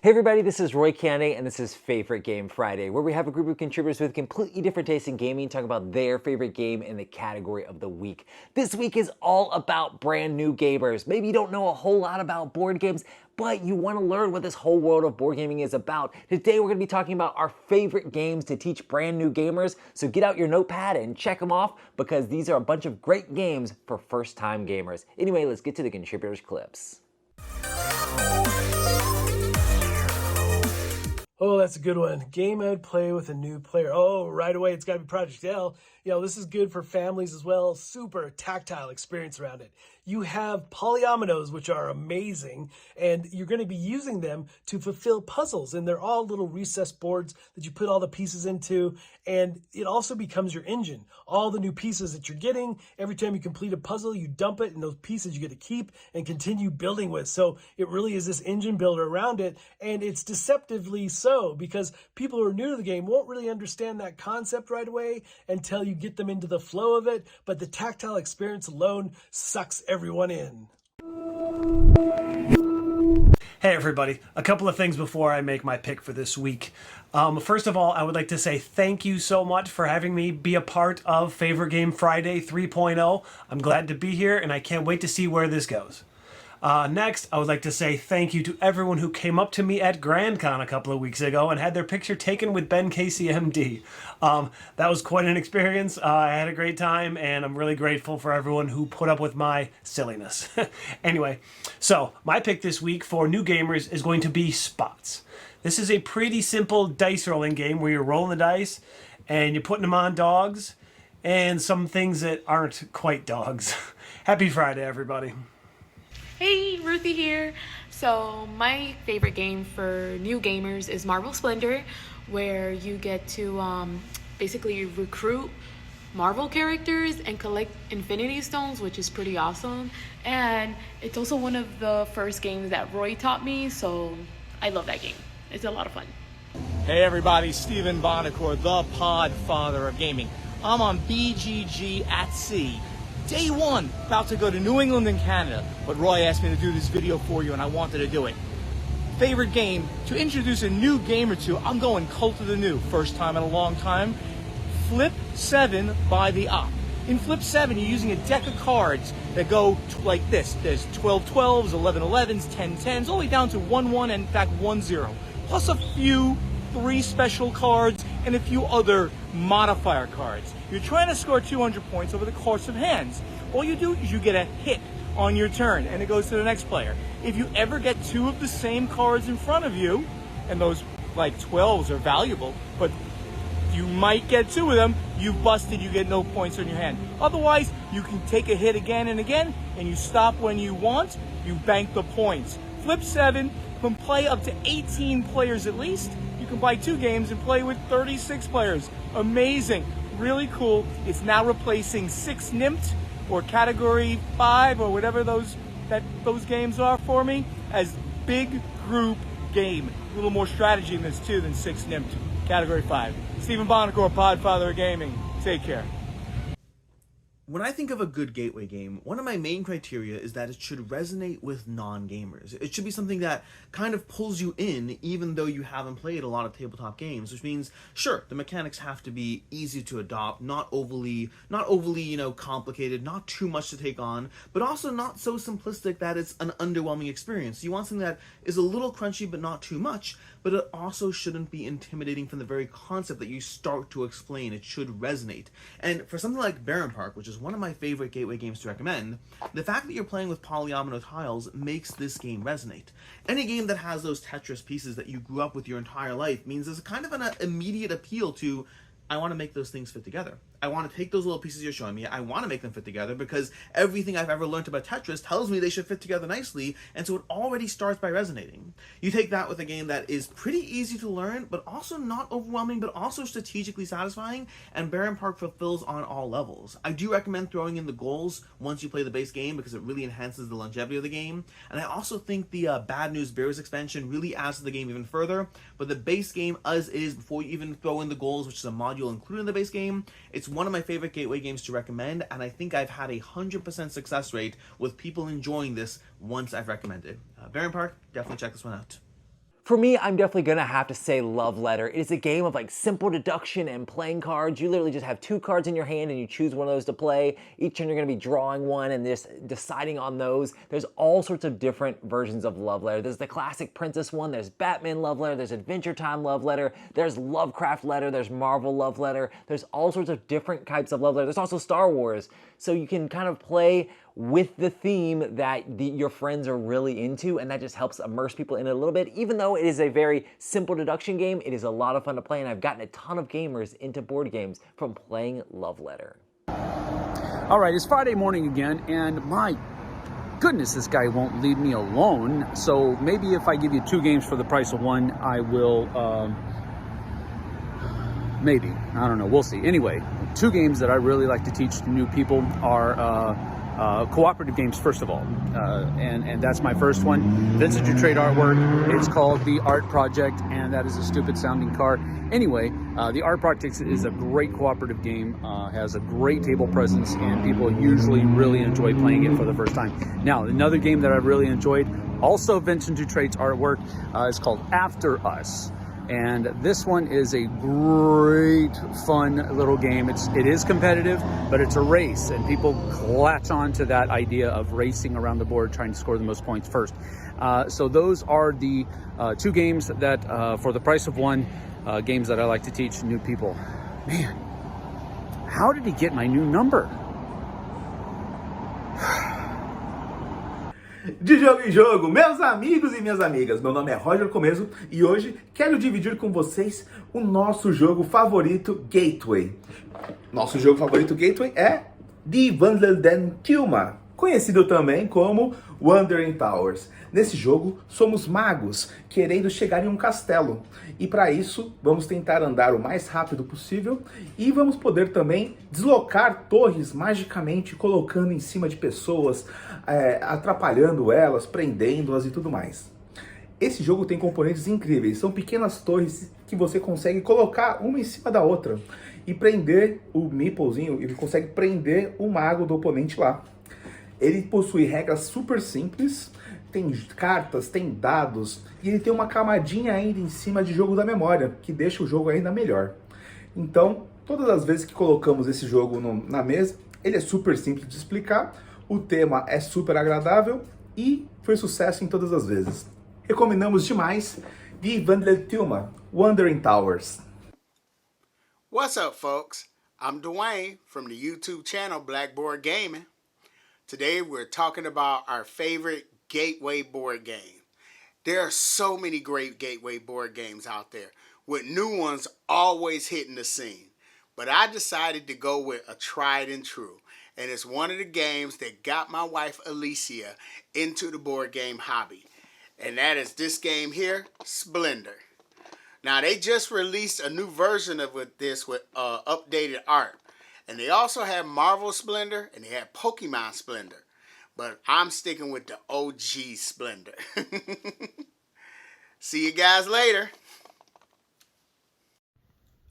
Hey everybody, this is Roy Candy, and this is Favorite Game Friday, where we have a group of contributors with completely different tastes in gaming talk about their favorite game in the category of the week. This week is all about brand new gamers. Maybe you don't know a whole lot about board games, but you want to learn what this whole world of board gaming is about. Today we're going to be talking about our favorite games to teach brand new gamers, so get out your notepad and check them off because these are a bunch of great games for first-time gamers. Anyway, let's get to the contributors' clips. Oh, that's a good one. Game I'd play with a new player. Oh, right away, it's got to be Project L. This is good for families as well. Super tactile experience around it. You have polyominoes, which are amazing, and you're going to be using them to fulfill puzzles. And they're all little recessed boards that you put all the pieces into, and it also becomes your engine. All the new pieces that you're getting, every time you complete a puzzle, you dump it, and those pieces you get to keep and continue building with. So it really is this engine builder around it, and it's deceptively so because people who are new to the game won't really understand that concept right away until you get them into the flow of it, but the tactile experience alone sucks everyone in. Hey everybody, a couple of things before I make my pick for this week. First of all, I would like to say thank you so much for having me be a part of Favorite Game Friday 3.0. I'm glad to be here and I can't wait to see where this goes. Next, I would like to say thank you to everyone who came up to me at GrandCon a couple of weeks ago and had their picture taken with Ben Casey, MD. That was quite an experience. I had a great time, and I'm really grateful for everyone who put up with my silliness. Anyway, so my pick this week for new gamers is going to be Spots. This is a pretty simple dice rolling game where you're rolling the dice and you're putting them on dogs and some things that aren't quite dogs. Happy Friday, everybody. Hey, Ruthie here. So my favorite game for new gamers is Marvel Splendor, where you get to basically recruit Marvel characters and collect Infinity Stones, which is pretty awesome. And it's also one of the first games that Roy taught me, so I love that game. It's a lot of fun. Hey everybody, Stephen Bonacore, the Podfather of Gaming. I'm on BGG at Sea. Day one, about to go to New England and Canada, but Roy asked me to do this video for you and I wanted to do it. Favorite game, to introduce a new game or two, I'm going Cult of the New, first time in a long time. Flip 7 by the Op. In Flip 7, you're using a deck of cards that go like this. There's 12 12s, 11 11s, 10 10s, all the way down to 1 1 and in fact 1 0. Plus a few 3 special cards and a few other modifier cards. You're trying to score 200 points over the course of hands. All you do is you get a hit on your turn and it goes to the next player. If you ever get 2 of the same cards in front of you, and those like 12s are valuable, but you might get 2 of them, you busted, you get no points on your hand. Otherwise, you can take a hit again and again, and you stop when you want, you bank the points. Flip 7 can play up to 18 players at least. You can buy 2 games and play with 36 players. Amazing. Really cool. It's now replacing 6 NIMT or Category 5 or whatever those games are for me as big group game. A little more strategy in this too than 6 NIMT. Category 5. Stephen Bonacore, Podfather of Gaming. Take care. When I think of a good gateway game, one of my main criteria is that it should resonate with non-gamers. It should be something that kind of pulls you in even though you haven't played a lot of tabletop games, which means, sure, the mechanics have to be easy to adopt, not overly, complicated, not too much to take on, but also not so simplistic that it's an underwhelming experience. You want something that is a little crunchy but not too much, but it also shouldn't be intimidating from the very concept that you start to explain. It should resonate. And for something like Baron Park, which is one of my favorite gateway games to recommend, the fact that you're playing with polyomino tiles makes this game resonate. Any game that has those Tetris pieces that you grew up with your entire life means there's a kind of an immediate appeal to, I want to make those things fit together. I want to take those little pieces you're showing me, I want to make them fit together because everything I've ever learned about Tetris tells me they should fit together nicely, and so it already starts by resonating. You take that with a game that is pretty easy to learn, but also not overwhelming, but also strategically satisfying, and Baron Park fulfills on all levels. I do recommend throwing in the goals once you play the base game because it really enhances the longevity of the game, and I also think the Bad News Bears expansion really adds to the game even further, but the base game as is, before you even throw in the goals, which is a module included in the base game, it's one of my favorite gateway games to recommend, and I think I've had 100% success rate with people enjoying this once I've recommended. Baron Park, definitely check this one out. For me, I'm definitely gonna have to say Love Letter. It is a game of like simple deduction and playing cards. You literally just have 2 cards in your hand and you choose one of those to play. Each turn you're gonna be drawing one and just deciding on those. There's all sorts of different versions of Love Letter. There's the classic Princess one, there's Batman Love Letter, there's Adventure Time Love Letter, there's Lovecraft Letter, there's Marvel Love Letter. There's all sorts of different types of Love Letter. There's also Star Wars. So you can kind of play with the theme that your friends are really into, and that just helps immerse people in it a little bit. Even though it is a very simple deduction game, it is a lot of fun to play, and I've gotten a ton of gamers into board games from playing Love Letter. All right, it's Friday morning again, and my goodness, this guy won't leave me alone. So maybe if I give you 2 games for the price of 1, I will, maybe, I don't know, we'll see. Anyway, 2 games that I really like to teach to new people are cooperative games, first of all, and that's my first one. Vincent to Trade artwork. It's called The Art Project, and that is a stupid sounding car. Anyway, The Art Project is a great cooperative game, has a great table presence, and people usually really enjoy playing it for the first time. Now, another game that I really enjoyed, also Vincent to Trade's artwork, is called After Us. And this one is a great, fun little game. It is competitive, but it's a race, and people latch on to that idea of racing around the board, trying to score the most points first. So those are the 2 games that, for the price of 1, games that I like to teach new people. Man, how did he get my new number? De jogo em jogo, meus amigos e minhas amigas, meu nome é Roger Comeso e hoje quero dividir com vocês o nosso jogo favorito Gateway. Nosso jogo favorito Gateway é Die Wandelnden Tilma, conhecido também como Wandering Towers. Nesse jogo, somos magos querendo chegar em um castelo. E para isso, vamos tentar andar o mais rápido possível e vamos poder também deslocar torres magicamente, colocando em cima de pessoas, atrapalhando elas, prendendo-as e tudo mais. Esse jogo tem componentes incríveis. São pequenas torres que você consegue colocar uma em cima da outra e prender o meeplezinho, ele consegue prender o mago do oponente lá. Ele possui regras super simples, tem cartas, tem dados, e ele tem uma camadinha ainda em cima de jogo da memória, que deixa o jogo ainda melhor. Então, todas as vezes que colocamos esse jogo na mesa, ele é super simples de explicar, o tema é super agradável e foi sucesso em todas as vezes. Recomendamos demais Die Wandelnden Tilma, Wandering Towers. What's up, folks? I'm Dwayne from the YouTube channel Blackboard Gaming. Today we're talking about our favorite gateway board game. There are so many great gateway board games out there, with new ones always hitting the scene. But I decided to go with a tried and true, and it's one of the games that got my wife Alicia into the board game hobby. And that is this game here, Splendor. Now they just released a new version of this with updated art. And they also have Marvel Splendor and they have Pokemon Splendor. But I'm sticking with the OG Splendor. See you guys later.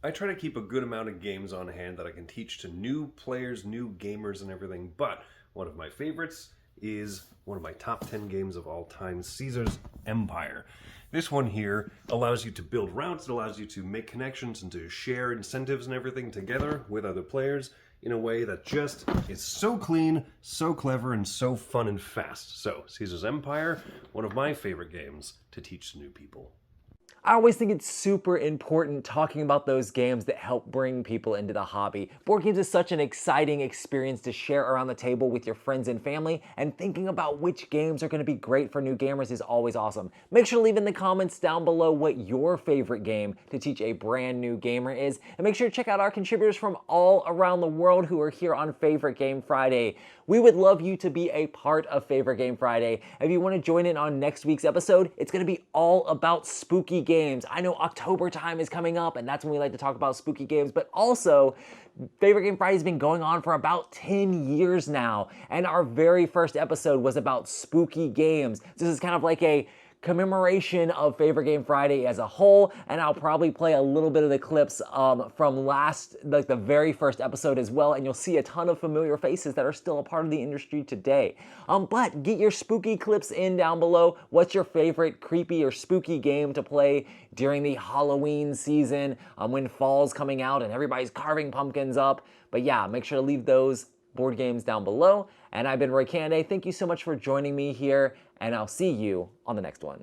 I try to keep a good amount of games on hand that I can teach to new players, new gamers and everything. But one of my favorites is one of my top 10 games of all time, Caesar's Empire. This one here allows you to build routes, it allows you to make connections and to share incentives and everything together with other players in a way that just is so clean, so clever, and so fun and fast. So, Caesar's Empire, one of my favorite games to teach to new people. I always think it's super important talking about those games that help bring people into the hobby. Board games is such an exciting experience to share around the table with your friends and family, and thinking about which games are going to be great for new gamers is always awesome. Make sure to leave in the comments down below what your favorite game to teach a brand new gamer is, and make sure to check out our contributors from all around the world who are here on Favorite Game Friday. We would love you to be a part of Favorite Game Friday. If you want to join in on next week's episode, it's going to be all about spooky games. I know October time is coming up, and that's when we like to talk about spooky games, but also Favorite Game Friday has been going on for about 10 years now, and our very first episode was about spooky games. This is kind of like a commemoration of Favorite Game Friday as a whole, and I'll probably play a little bit of the clips from the very first episode as well, and you'll see a ton of familiar faces that are still a part of the industry today. But get your spooky clips in down below. What's your favorite creepy or spooky game to play during the Halloween season when fall's coming out and everybody's carving pumpkins up? But yeah, make sure to leave those board games down below. And I've been Roy Cande. Thank you so much for joining me here, and I'll see you on the next one.